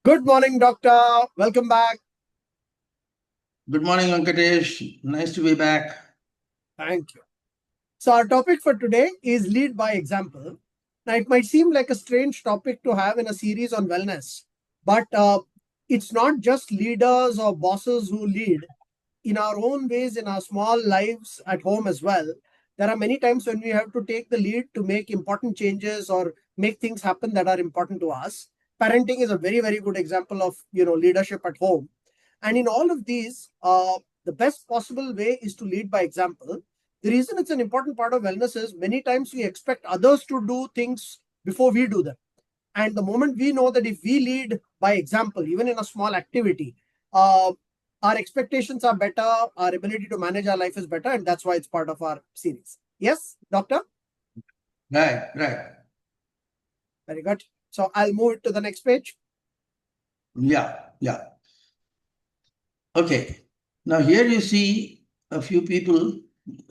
Good morning, doctor. Welcome back. Good morning, Venkatesh. Nice to be back. Thank you. So, our topic for today is lead by example. Now, it might seem like a strange topic to have in a series on wellness, but it's not just leaders or bosses who lead. In our own ways, in our small lives at home as well, there are many times when we have to take the lead to make important changes or make things happen that are important to us. Parenting is a very, very good example of leadership at home. And in all of these, the best possible way is to lead by example. The reason it's an important part of wellness is many times we expect others to do things before we do them. And the moment we know that if we lead by example, even in a small activity, uh, our expectations are better, our ability to manage our life is better, and that's why it's part of our series. Yes, doctor? Right. Very good. So I'll move it to the next page. Yeah. Okay. Now here you see a few people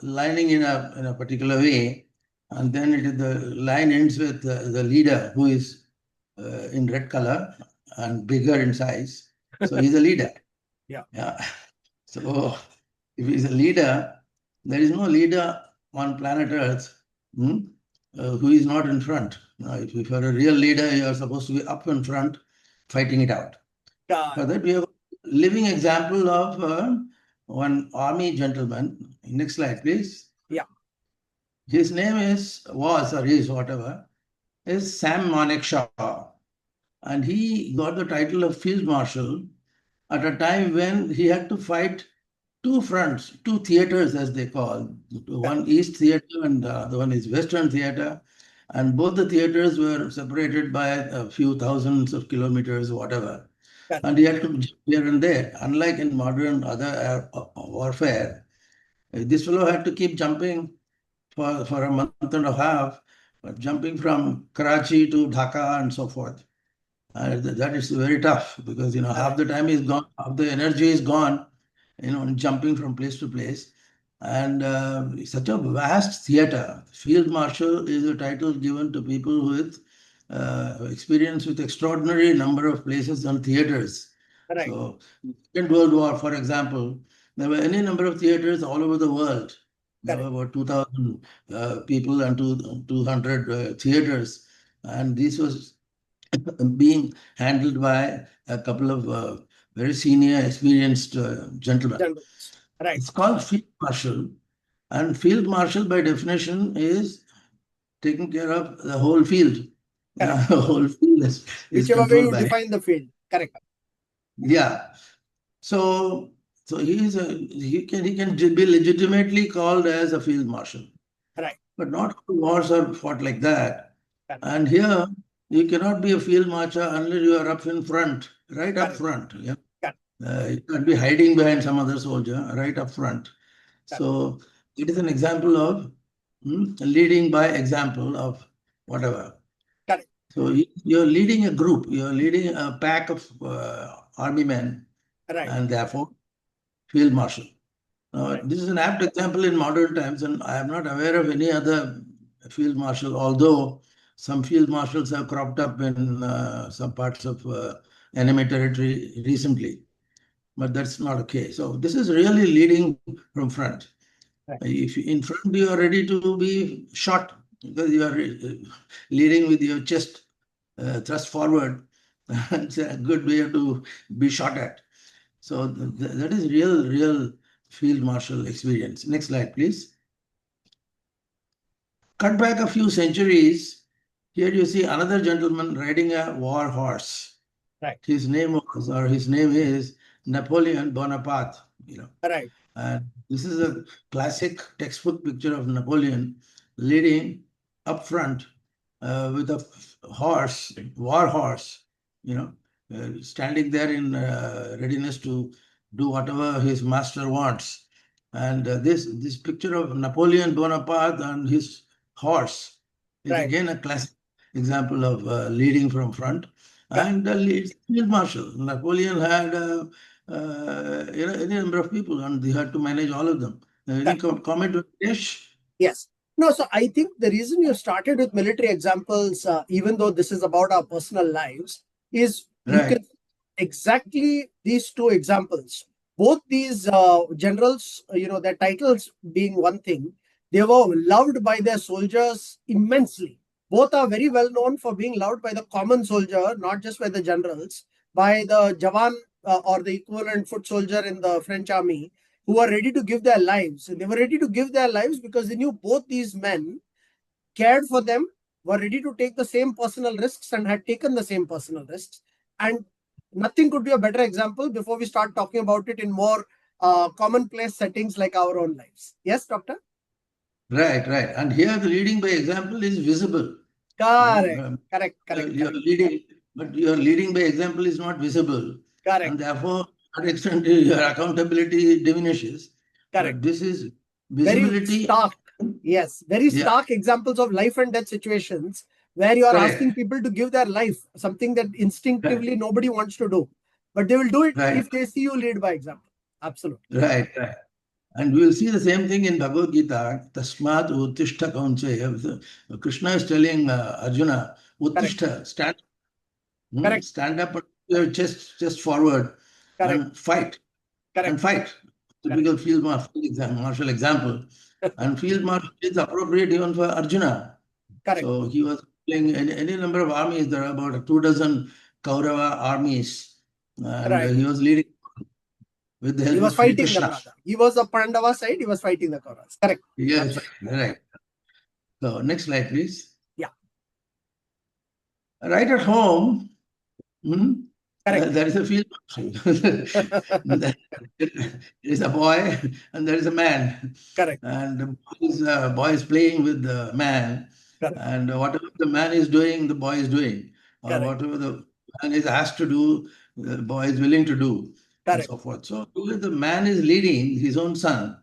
lining in a particular way, and then the line ends with the leader who is in red color and bigger in size. So he's a leader. Yeah. So if he's a leader, there is no leader on planet Earth who is not in front. If you're a real leader, you are supposed to be up in front, fighting it out. For that, we have a living example of one army gentleman. Next slide, please. Yeah. His name is whatever, is Sam Manekshaw. And he got the title of Field Marshal at a time when he had to fight two fronts, two theaters, as they call. One East Theater and the other one is Western Theater. And both the theaters were separated by a few thousands of kilometers, whatever. And he had to jump here and there. Unlike in modern other warfare, this fellow had to keep jumping for a month and a half, jumping from Karachi to Dhaka and so forth. That is very tough because half the time is gone, half the energy is gone, jumping from place to place. And such a vast theater. Field Marshal is a title given to people with experience with extraordinary number of places and theaters. Right. So, Second World War, for example, there were any number of theaters all over the world. There were about 2,000 people and 200 theaters. And this was being handled by a couple of very senior, experienced gentlemen. Right. It's called Field Marshal, and Field Marshal, by definition, is taking care of the whole field. The whole field is Whichever way you controlled by him. define the field. Correct. Yeah. So he can be legitimately called as a field marshal. Right. But not all wars are fought like that. And here you cannot be a field marshal unless you are up in front, right up front. Yeah. You can't be hiding behind some other soldier, right up front. So it is an example of leading by example of whatever. So you're leading a group, you're leading a pack of army men, and therefore field marshal. This is an apt example in modern times, and I am not aware of any other field marshal, although some field marshals have cropped up in some parts of enemy territory recently. But that's not okay. So this is really leading from front. If in front you are ready to be shot because you are leading with your chest thrust forward, it's a good way to be shot at. So that is real field marshal experience. Next slide, please. Cut back a few centuries. Here you see another gentleman riding a war horse. Right. His name is Napoleon Bonaparte. Right. And this is a classic textbook picture of Napoleon leading up front with a war horse, standing there in readiness to do whatever his master wants. And this picture of Napoleon Bonaparte and his horse is again a classic example of leading from front. And the field marshal. Napoleon had any number of people, and they had to manage all of them. Any comment on this? Yes. No, so I think the reason you started with military examples, even though this is about our personal lives, is you can exactly these two examples. Both these generals, their titles being one thing, they were loved by their soldiers immensely. Both are very well known for being loved by the common soldier, not just by the generals, by the Jawan or the equivalent foot soldier in the French army, who are ready to give their lives. And they were ready to give their lives because they knew both these men cared for them, were ready to take the same personal risks, and had taken the same personal risks. And nothing could be a better example before we start talking about it in more commonplace settings like our own lives. Yes, Doctor? Right, right. And here the leading by example is visible. Correct, correct, correct, You're correct, leading, but your leading by example is not visible. correct, And therefore, to that extent, your accountability diminishes. correct. But this is Very visibility. stark, yes, very Yeah, stark examples of life and death situations where you are asking correct. people to give their life, something that Right, instinctively nobody wants to do. But they will do it right, if they see you lead by example. Absolutely. right, right. And we will see the same thing in Bhagavad Gita. Tasmat uttishta kaunseya. Krishna is telling Arjuna, Correct, uttishta, stand, correct, stand up, put your chest forward correct, and fight. correct, And fight. correct, Typical martial example. And field marshal is appropriate even for Arjuna. correct, So he was playing any number of armies. There are about 2 dozen Kaurava armies, and right. he was leading with the He help was of Sri fighting them Krishna. rather. He was the Pandava side, he was fighting the Kauravas. Correct. Yes, Absolutely. right. So next slide, please. Yeah, Right at home, hmm, correct. there is a field marshal. There is a boy and there is a man. Correct. And boy is playing with the man. Correct. And whatever the man is doing, the boy is doing. Or Correct. whatever the man is asked to do, the boy is willing to do, and Correct. so forth. So here the man is leading his own son.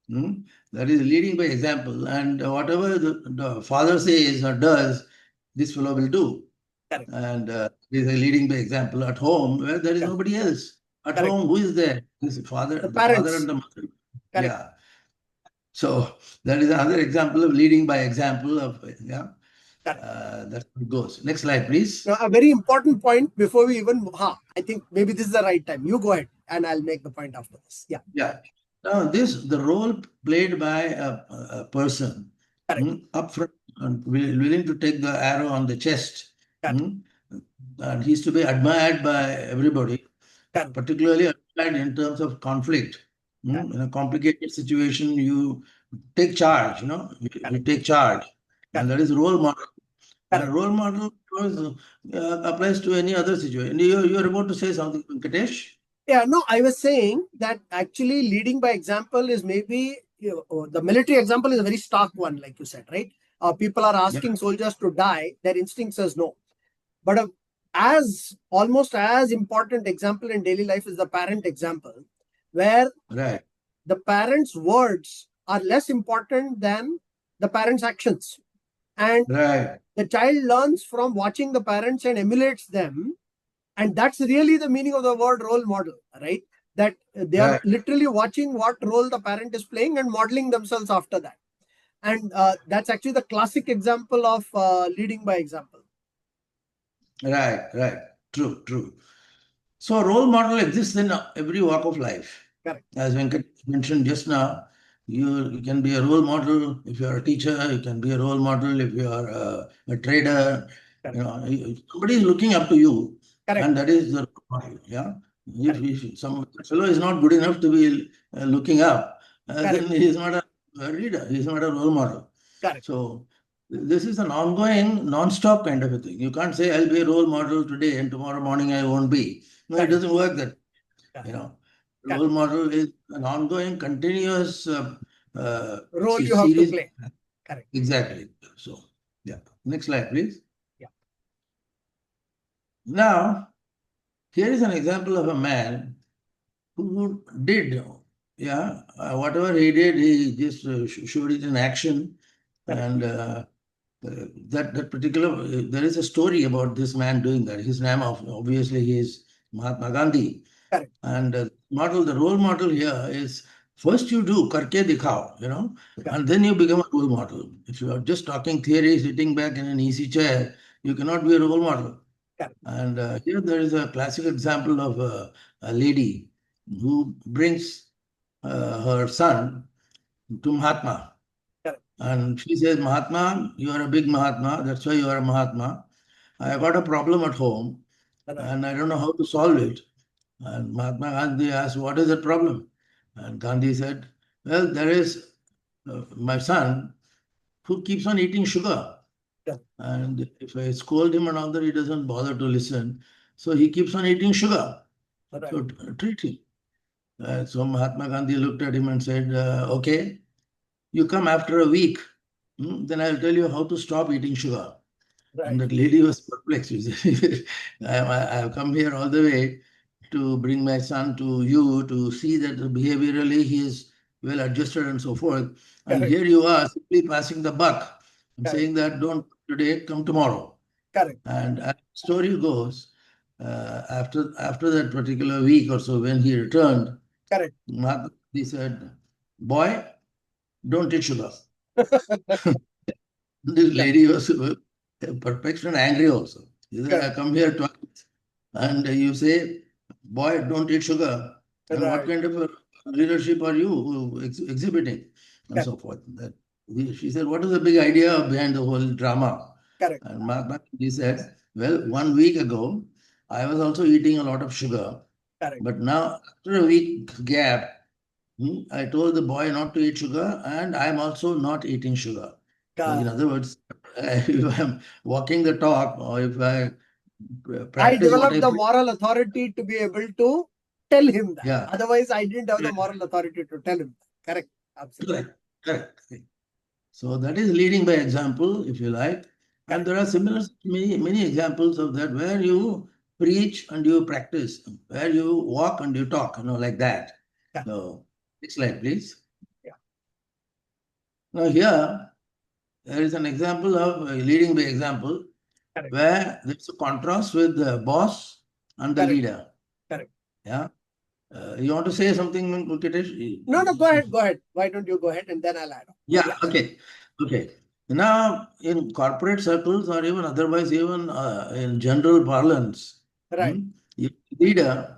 hmm, That is leading by example. And whatever the father says or does, this fellow will do. Correct. And is a leading by example at home where there is Correct. nobody else. At Correct. home, who is there? His father, The the father and parents. the mother. Correct. Yeah. So that is another example of leading by example of yeah. Correct. That's how it goes. Next slide, please. Now, a very important point before we even, I think maybe this is the right time. You go ahead and I'll make the point after this. Yeah. Yeah. Now this the role played by a person Correct. up front and willing to take the arrow on the chest. Correct. hmm, And he's to be admired by everybody, Correct. particularly admired in terms of conflict. Correct. In a complicated situation, you take charge, you Correct. take charge. And Correct. that is role model. And Correct. role model applies to any other situation. You're about to say something, Venkatesh? Yeah, no, I was saying that actually leading by example is maybe the military example is a very stark one, like you said, right? People are Yeah, asking soldiers to die, their instinct says no. But as almost as important example in daily life is the parent example, where right, the parents' words are less important than the parents' actions. And right, the child learns from watching the parents and emulates them. And that's really the meaning of the word role model, right? That they are right, literally watching what role the parent is playing and modeling themselves after that. And that's actually the classic example of leading by example. right. True, true. So a role model exists in every walk of life. Correct. As Venkat mentioned just now, you can be a role model if you're a teacher, you can be a role model if you're a trader. Correct. Somebody is looking up to you, Correct. and that is the role model. Yeah. Correct. If some fellow is not good enough to be looking up, then Correct. he is not a leader, he is not a role model. Correct. So this is an ongoing, non-stop kind of a thing. You can't say I'll be a role model today and tomorrow morning I won't be. No, it Correct. doesn't work that, you Correct. know. Correct. Role model is an ongoing, continuous Role you have to series. play. Correct. Exactly. So, yeah. Next slide, please. Yeah. Now, here is an example of a man who did, yeah, whatever he did, he just showed it in action. Correct. And that particular, there is a story about this man doing that. His name, obviously, he is Mahatma Gandhi. Correct. And the role model here is first you do karke dikhao, Correct. and then you become a role model. If you are just talking theory, sitting back in an easy chair, you cannot be a role model. Correct. And here there is a classic example of a lady who brings her son to Mahatma. Correct. And she says, Mahatma, you are a big Mahatma. That's why you are a Mahatma. I got a problem at home Right. and I don't know how to solve it. And Mahatma Gandhi asked, what is the problem? And Gandhi said, well, there is my son who keeps on eating sugar. Yeah. And if I scold him and all that, he doesn't bother to listen. So he keeps on eating sugar. Right. So treat him. So Mahatma Gandhi looked at him and said, okay, you come after a week. Then I'll tell you how to stop eating sugar. And Right. that lady was perplexed. She said, I have come here all the way to bring my son to you to see that behaviorally he is well adjusted and so forth. And Correct. here you are simply passing the buck and Correct. saying that don't today, come tomorrow. Correct. And as the story goes, after that particular week or so, when he returned, Correct. Mahatma Gandhi said, boy, don't eat sugar. This Correct. lady was perplexed and angry also. He said, I Correct. come here twice and you say, boy, don't eat sugar. And what Right. kind of a leadership are you exhibiting? And Correct. so forth. She said, what is the big idea behind the whole drama? Correct. And Mahatma Gandhi said, well, 1 week ago, I was also eating a lot of sugar. Correct. But now, after a week gap, I told the boy not to eat sugar, and I'm also not eating sugar. So, in Correct. other words, if I'm walking the talk or if I I practice what developed I the preach, moral authority to be able to tell him that. yeah, Otherwise, I didn't have the correct, moral authority to tell him that. Correct. Absolutely. correct, correct. So that is leading by example, if you like. And Correct. there are similar many examples of that where you preach and you practice, where you walk and you talk, like that. Correct. So, next slide, please. Yeah. Now here there is an example of leading by example Correct. where there's a contrast with the boss and the Correct. leader. Correct. Yeah. You want to say something, No, no, go Kitesh? ahead. Go ahead. Why don't you go ahead and then I'll add on. Yeah, Yeah. okay. Okay. Now, in corporate circles or even otherwise, even in general parlance, Right. hmm, you're a leader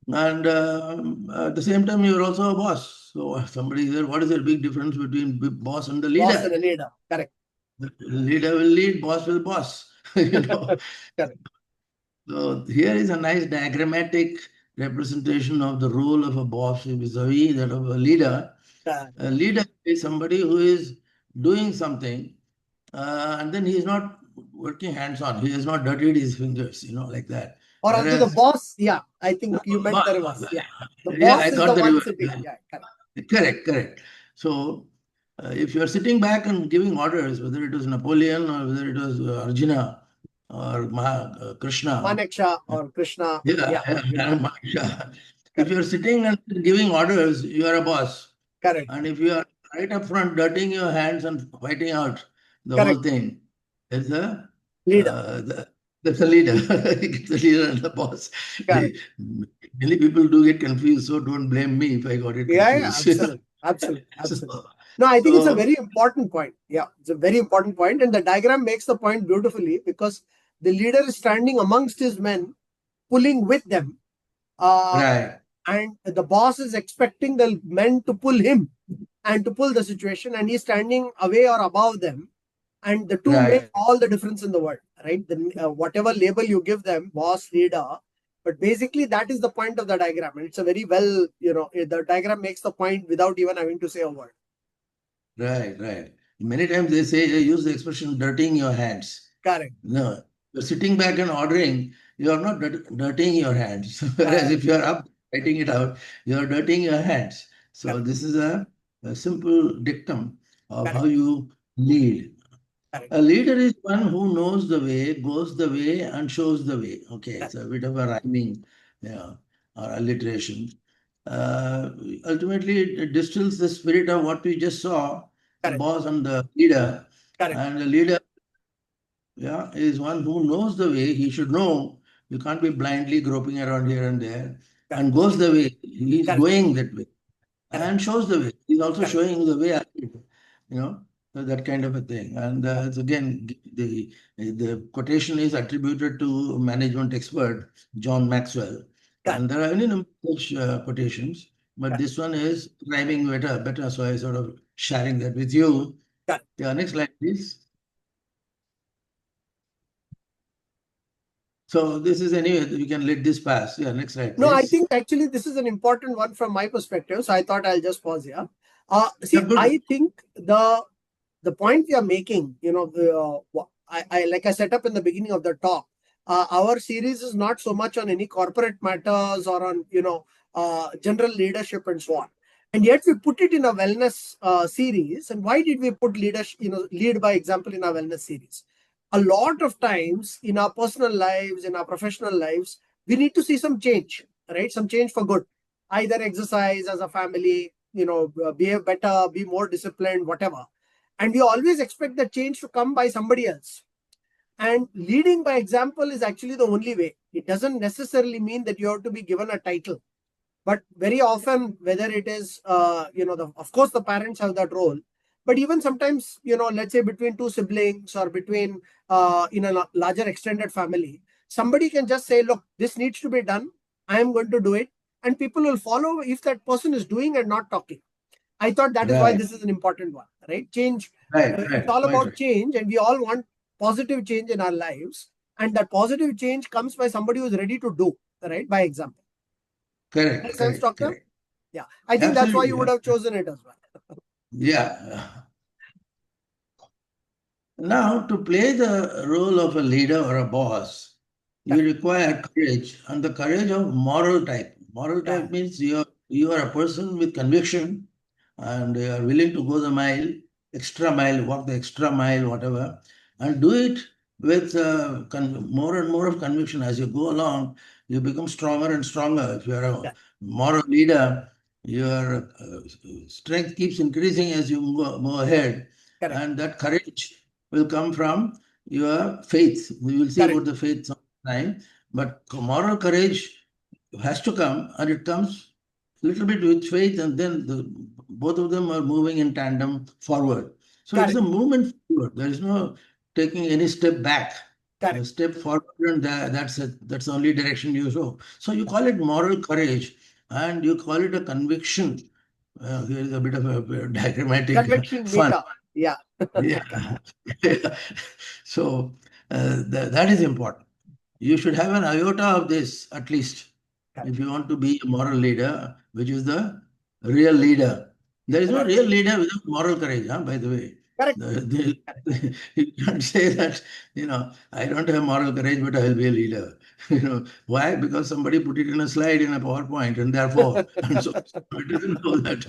and at the same time, you're also a boss. So, if somebody said, what is the big difference between boss and the Boss and leader? a leader. Correct. The leader will lead, boss will boss. you know. Correct. So here is a nice diagrammatic representation of the role of a boss vis-a-vis that of a leader. Correct. A leader is somebody who is doing something and then he is not working hands-on. He has not dirtied his fingers, like that. Or also the Whereas, boss. Yeah. I think you meant the reverse. Yeah. The yeah, boss I is the thought that one you sitting. were. Yeah. Correct. Correct, correct. So, if you are sitting back and giving orders, whether it was Napoleon or whether it was Arjuna or Krishna, Maneksha or Krishna. yeah, Yeah. yeah. If Correct. you're sitting and giving orders, you are a boss. Correct. And if you are right up front, dirtying your hands and fighting out the whole Correct. thing, there's a Leader. that's a leader. It's the leader and the boss. Correct. Many people do get confused, so don't blame me if I got it Yeah. Yeah. confused. Absolutely. Absolutely. So, Absolutely. No, I think it's a so very important point. Yeah. It's a very important point. And the diagram makes the point beautifully because the leader is standing amongst his men, pulling with them. Uh, right, and the boss is expecting the men to pull him and to pull the situation, and he's standing away or above them, and the two make right. all the difference in the world, right? Whatever label you give them, boss, leader, but basically that is the point of the diagram, and it's a very well, the diagram makes the point without even having to say a word. Right, right. Many times they use the expression dirtying your hands. Correct. No, you're sitting back and ordering, you are not dirtying your hands. Whereas Correct. if you are up writing it out, you are dirtying your hands. So Correct. this is a simple dictum of how Correct. you lead. Correct. A leader is one who knows the way, goes the way, and shows the way. Okay, it's Correct. a bit of a rhyming, yeah, or alliteration. Uh, Ultimately, it distills the spirit of what we just saw, the Correct. boss and the leader. Correct. And the leader, yeah, is one who knows the way. He should know. You can't be blindly groping around here and there. Correct. And goes the way. He's Correct. going that way Correct. and shows the way. He's also Correct. showing the way. You know. So that kind of a thing. And it's again, the quotation is attributed to management expert John Maxwell. Correct. And there are any number of such quotations, but Correct. this one is driving better. So I sort of sharing that with you. Correct. Yeah, next slide, please. So this is anyway, we can let this pass. Yeah, next slide, No, I please. think actually this is an important one from my perspective. So I thought I'll just pause here. Yeah, See, good. I think the point we are making, I like I set up in the beginning of the talk. Our series is not so much on any corporate matters or on general leadership and so on, and yet we put it in a wellness series. And why did we put leadership, lead by example in our wellness series? A lot of times in our personal lives, in our professional lives, we need to see some change, right? Some change for good. Either exercise as a family, behave better, be more disciplined, whatever. And we always expect the change to come by somebody else. And leading by example is actually the only way. It doesn't necessarily mean that you have to be given a title. But very often, whether it is, of course, the parents have that role. But even sometimes, let's say between two siblings or between, in a larger extended family, somebody can just say, look, this needs to be done. I am going to do it. And people will follow if that person is doing and not talking. I thought that is why Right, this is an important one, right? Change. It's right. all Quite about right. change, and we all want positive change in our lives. And that positive change comes by somebody who's ready to do, right? By example. Makes Correct, sense, correct, doctor? correct. Yeah. I think that's why you Absolutely. would Yeah. have chosen it as well. Yeah. Now, to play the role of a leader or a boss, you Correct. require courage and the courage of moral type. Moral Yeah. type means you are a person with conviction and you are willing to go the mile, extra mile, walk the extra mile, whatever, and do it with more and more of conviction. As you go along, you become stronger and stronger. If you are a Yeah. moral leader, your strength keeps increasing as you move ahead, Correct. and that courage will come from your faith. We will see Correct. about the faith sometime, but moral courage has to come, and it comes a little bit with faith, and then both of them are moving in tandem forward. So it is Correct. a movement forward. There is no taking any step back. A Correct. step forward, and that's the only direction you show. So you call it moral courage, and you call it a conviction. Here is a bit of a diagrammatic Conviction fun. meter. Yeah. Yeah. So that is important. You should have an iota of this at least Correct. if you want to be a moral leader, which is the real leader. There is no Right. real leader without moral courage, huh, by the way. Correct. You can't say that, I don't have moral courage, but I'll be a leader. Why? Because somebody put it in a slide in a PowerPoint, and therefore, and so it doesn't know that.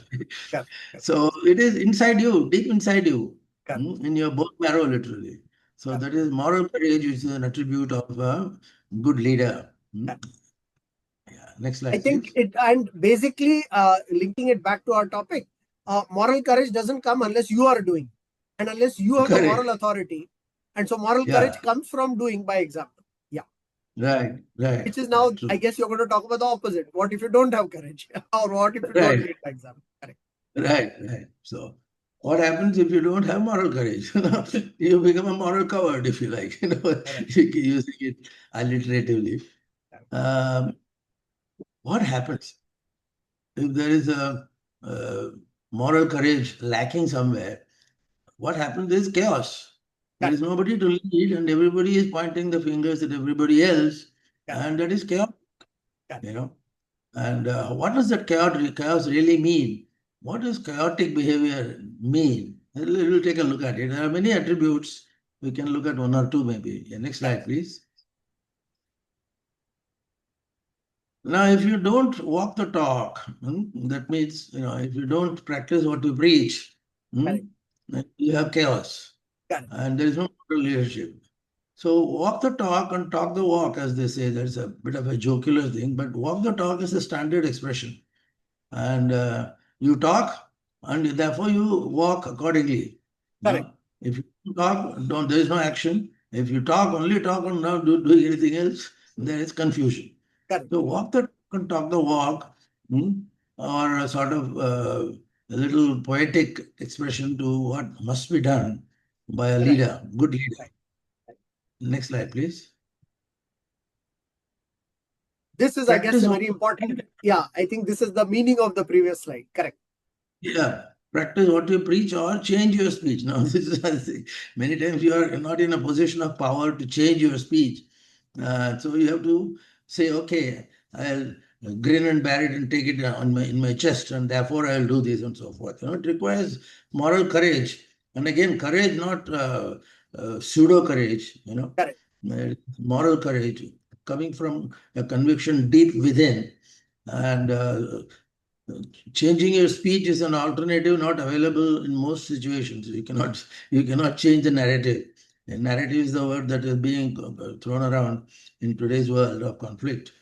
Correct. So it is inside you, deep inside you, Correct. in your bone marrow, literally. So Correct. that is moral courage, which is an attribute of a good leader. Correct. Yeah. Next I slide, think please. it, and basically linking it back to our topic, moral courage doesn't come unless you are doing, and unless you have the moral Correct. authority. And so moral courage Yeah. comes from doing by example. Yeah. Right. Which Right. is now, Right. I True. guess you're going to talk about the opposite. What if you don't have courage? Or what if you don't Right. lead by example? Correct. Right. Right. So what happens if you don't have moral courage? You become a moral coward, if you like. Correct. Using it alliteratively. Correct. Um, what happens if there is a uh, moral courage lacking somewhere? What happens is chaos. There is Correct. nobody to lead, and everybody is pointing the fingers at everybody else, Correct. and that is chaos. Correct. You know. And what does that chaos really mean? What does chaotic behavior mean? We'll take a look at it. There are many attributes. We can look at one or two maybe. Yeah, next Correct. slide, please. Now, if you don't walk the talk, that means, if you don't practice what you preach, Correct. then you have chaos Correct. and there is no leadership. So walk the talk and talk the walk, as they say. That's a bit of a jocular thing, but walk the talk is a standard expression. And you talk, and therefore you walk accordingly. Correct. If you talk, don't there is no action. If you talk, only talk and not doing anything else, there is confusion. Correct. So walk the talk and talk the walk, or sort of. a little poetic expression to what must be done by a Right. leader, good leader. Right. Next slide, please. This is, I guess, Practice a what, very important. Yeah, I think this is the meaning of the previous slide. Correct. yeah, practice what you preach or change your speech. Now, this is many times you are not in a position of power to change your speech. So you have to say, okay, I'll grin and bear it and take it on my in my chest, and therefore I'll do this and so forth. It requires moral courage, and again, courage, not pseudo courage. Correct. Moral courage coming from a conviction deep within, and changing your speech is an alternative not available in most situations. You cannot change the narrative. The narrative is the word that is being thrown around in today's world of conflict.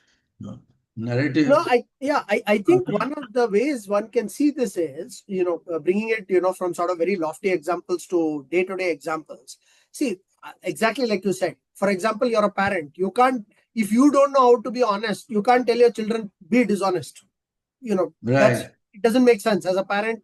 No. No, Narrative. I think one of the ways one can see this is, bringing it, from sort of very lofty examples to day-to-day examples. See, exactly like you said. For example, you're a parent. You can't, if you don't know how to be honest, you can't tell your children be dishonest. That's, Right, it doesn't make sense. As a parent,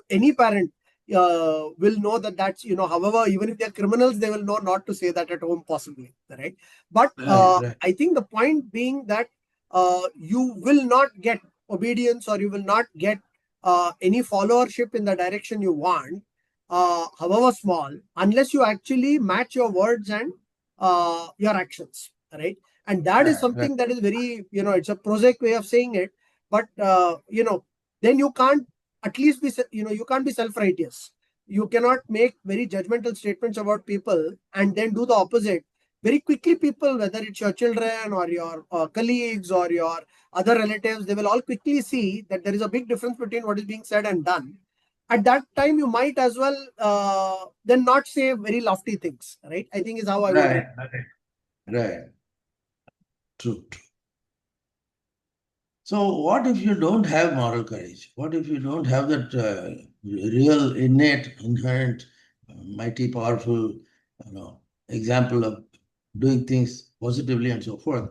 any parent will know that that's, however, even if they're criminals, they will know not to say that at home, possibly, right? But right, right, I think the point being that you will not get obedience, or you will not get any followership in the direction you want, however small, unless you actually match your words and your actions, right? And that is right, right, something that is very, it's a prosaic way of saying it, but then you can't, at least be, you can't be self-righteous. You cannot make very judgmental statements about people and then do the opposite. Very quickly, people, whether it's your children or your colleagues or your other relatives, they will all quickly see that there is a big difference between what is being said and done. At that time, you might as well then not say very lofty things, right? I think is how I would. right, right. True, true. So, what if you don't have moral courage? What if you don't have that real, innate, inherent, mighty, powerful, example of doing things positively and so forth?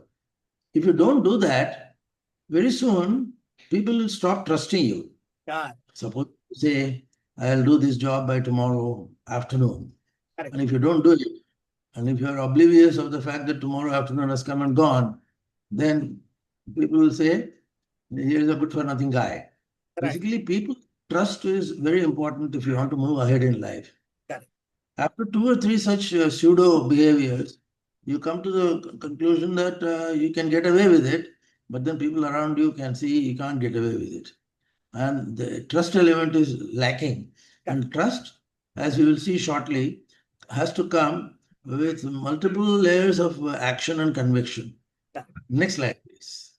If you don't do that, very soon people will stop trusting you. Yeah, Suppose you say, I'll do this job by tomorrow afternoon. correct, And if you don't do it, and if you are oblivious of the fact that tomorrow afternoon has come and gone, then people will say, here's a good for nothing guy. right, Basically, people trust is very important if you want to move ahead in life. correct, After two or three such pseudo behaviors, you come to the conclusion that you can get away with it, but then people around you can see you can't get away with it. And the trust element is lacking. correct, And trust, as we will see shortly, has to come with multiple layers of action and conviction. correct. Next slide, please.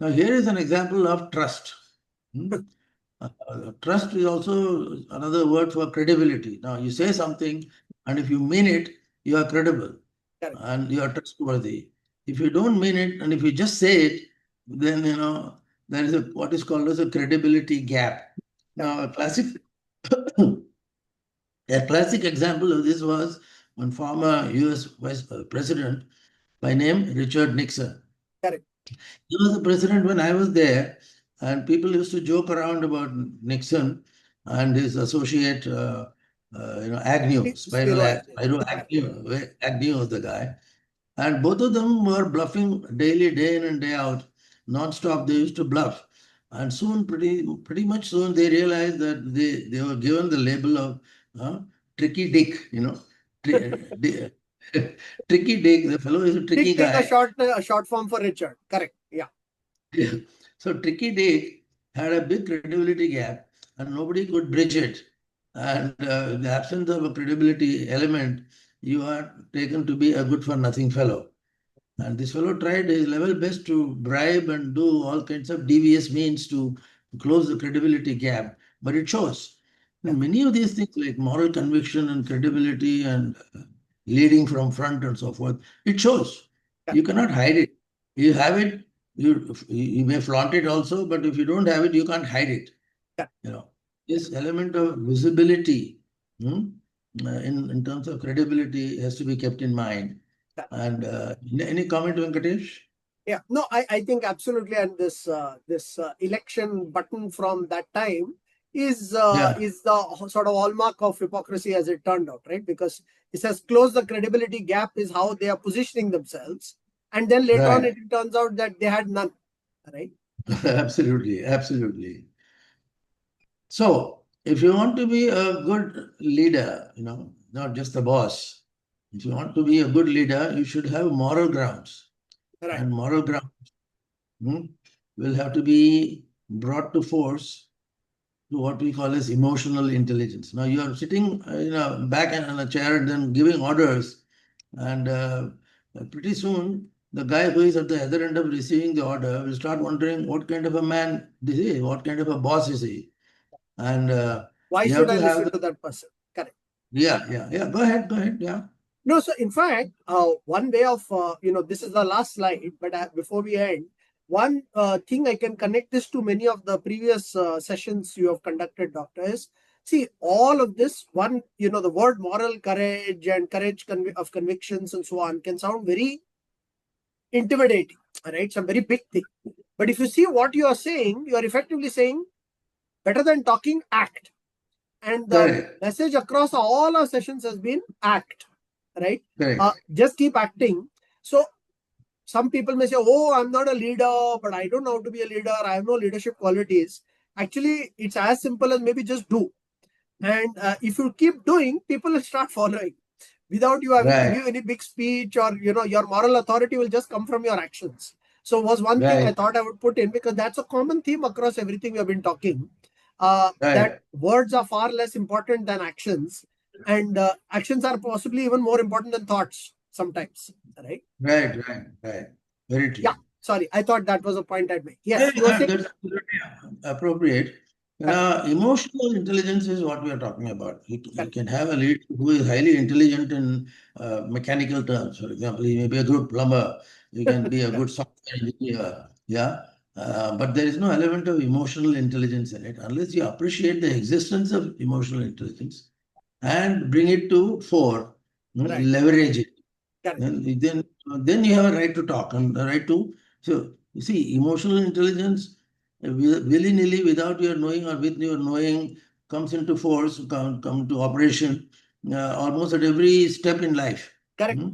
Now, here is an example of trust. Hmm? Trust is also another word for credibility. Now, you say something, and if you mean it, you are credible Correct. and you are trustworthy. If you don't mean it, and if you just say it, then there is what is called as a credibility gap. Correct. Now, a classic example of this was one former U.S. Vice President by name Richard Nixon. Correct. He was the president when I was there, and people used to joke around about Nixon and his associate, Agnew, Spiro Agnew. Spiro Agnew. Agnew was the guy. And both of them were bluffing daily, day in and day out, non-stop. They used to bluff. And soon, pretty much soon, they realized that they were given the label of Tricky Dick, Tri- Tricky Dick. The fellow is a tricky Dick being guy. a short form for Richard. Correct. Yeah. Yeah. So Tricky Dick had a big credibility gap and nobody could bridge it. And in the absence of a credibility element, you are taken to be a good for nothing fellow. And this fellow tried his level best to bribe and do all kinds of devious means to close the credibility gap, but it shows. Yeah. And many of these things like moral conviction and credibility and leading from front and so forth, it shows. Yeah. You cannot hide it. You have it, you may flaunt it also, but if you don't have it, you can't hide it. Yeah. This element of visibility in terms of credibility has to be kept in mind. Yeah. And any comment, Venkatesh? Yeah, no, I think absolutely, and this election button from that time is the sort of hallmark of hypocrisy as it turned out, right? Because it says close the credibility gap is how they are positioning themselves, and then later on Right. it turns out that they had none, right? Absolutely, absolutely. So, if you want to be a good leader, not just the boss, if you want to be a good leader, you should have moral grounds. Right, And moral grounds will have to be brought to force to what we call as emotional intelligence. Now, you are sitting, back in a chair and then giving orders, and pretty soon the guy who is at the other end of receiving the order will start wondering what kind of a man this is, what kind of a boss is he, and why you should have I to have listen the to that person? Correct. yeah, yeah, yeah. Go ahead, yeah. No, so in fact, one way of, this is the last slide, but before we end, one thing I can connect this to many of the previous sessions you have conducted, Doctor, is see, all of this, one, the word moral courage and courage of convictions and so on can sound very intimidating, right? It's a very big thing. But if you see what you are saying, you are effectively saying better than talking, act. And the Correct, message across all our sessions has been act, right? correct, Just keep acting. So some people may say, oh, I'm not a leader, but I don't know how to be a leader, I have no leadership qualities. Actually, it's as simple as maybe just do. And if you keep doing, people will start following without you having to right, give any big speech, or your moral authority will just come from your actions. So was one thing I right, thought I would put in, because that's a common theme across everything we have been talking, that right, words are far less important than actions, and actions are possibly even more important than thoughts sometimes, right? right. Very Yeah, true. sorry, I thought that was a point I'd make. Yeah, Yes, you were saying. that's absolutely appropriate. Correct, Emotional intelligence is what we are talking about. You correct, can have a lead who is highly intelligent in mechanical terms. For example, he may be a good plumber. You can be a correct, good software engineer. Yeah. But there is no element of emotional intelligence in it unless you appreciate the existence of emotional intelligence and bring it to fore, right, leverage it. correct, Then you have a right to talk and the right to. So you see, emotional intelligence, willy-nilly, without your knowing or with your knowing, comes into force, come to operation almost at every step in life. correct, Hmm?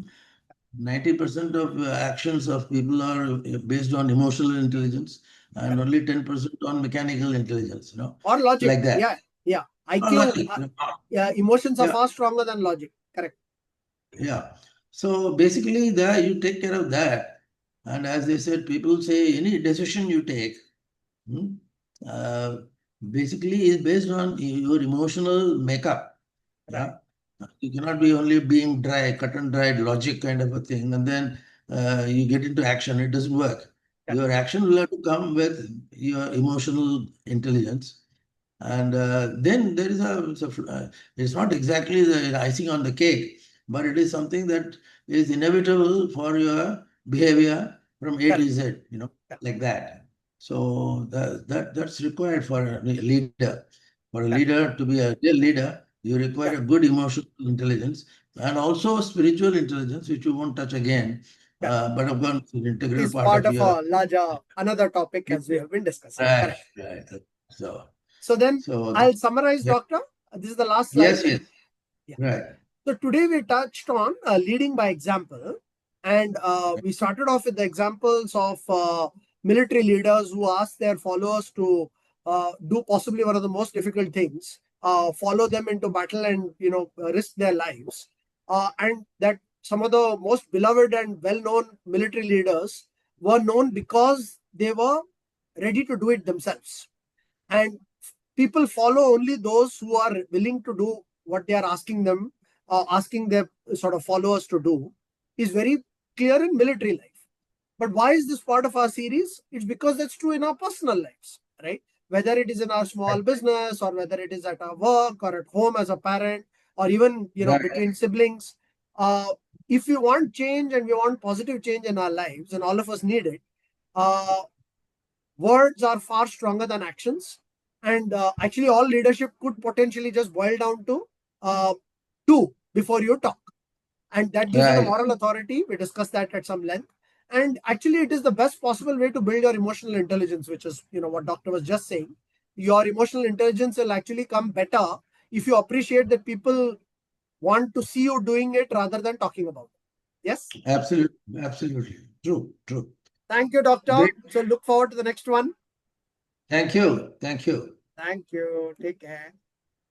90% of actions of people are based on emotional intelligence, and correct. only 10% on mechanical intelligence. Or logic. Like that. Yeah, yeah. Or IQ, logic. yeah, emotions are Yeah, far stronger than logic. Correct, yeah. So basically, there you take care of that. And as they said, people say any decision you take, hmm, uh, basically is based on your emotional makeup. right, Yeah. You cannot be only being dry, cut and dried logic kind of a thing, and then you get into action. It doesn't work. correct, Your action will have to come with your emotional intelligence. And then there is it's not exactly the icing on the cake, but it is something that is inevitable for your behavior from A to correct, Z, correct, like that. So that's required for a leader. For a correct, leader to be a real leader, you require a correct, good emotional intelligence and also spiritual intelligence, which you won't touch again. correct. But of course, it's an integral Is part part of of your. a larger, another topic as we have been discussing. Right, Correct. right. So, So then so I'll summarize, yeah. Doctor. This is the last slide. Yes, yes. Yeah. Right. So today we touched on leading by example, and we started off with the examples of military leaders who asked their followers to do possibly one of the most difficult things, follow them into battle and risk their lives, and that some of the most beloved and well-known military leaders were known because they were ready to do it themselves, and people follow only those who are willing to do what they are asking their sort of followers to do, is very clear in military life. But why is this part of our series? It's because that's true in our personal lives, right? Whether it is in our small business, or whether it is at our work, or at home as a parent, or even Right. between siblings. uh, if we want change and we want positive change in our lives, and all of us need it, uh, words are far stronger than actions. And actually, all leadership could potentially just boil down to uh, do before you talk. And that gives you the Right. moral authority. We discussed that at some length. And actually, it is the best possible way to build your emotional intelligence, which is, what doctor was just saying. Your emotional intelligence will actually come better if you appreciate that people want to see you doing it rather than talking about it. Yes? Absolutely. Absolutely. True. True. Thank you, doctor. Great. So look forward to the next one. Thank you. Thank you. Thank you. Take care.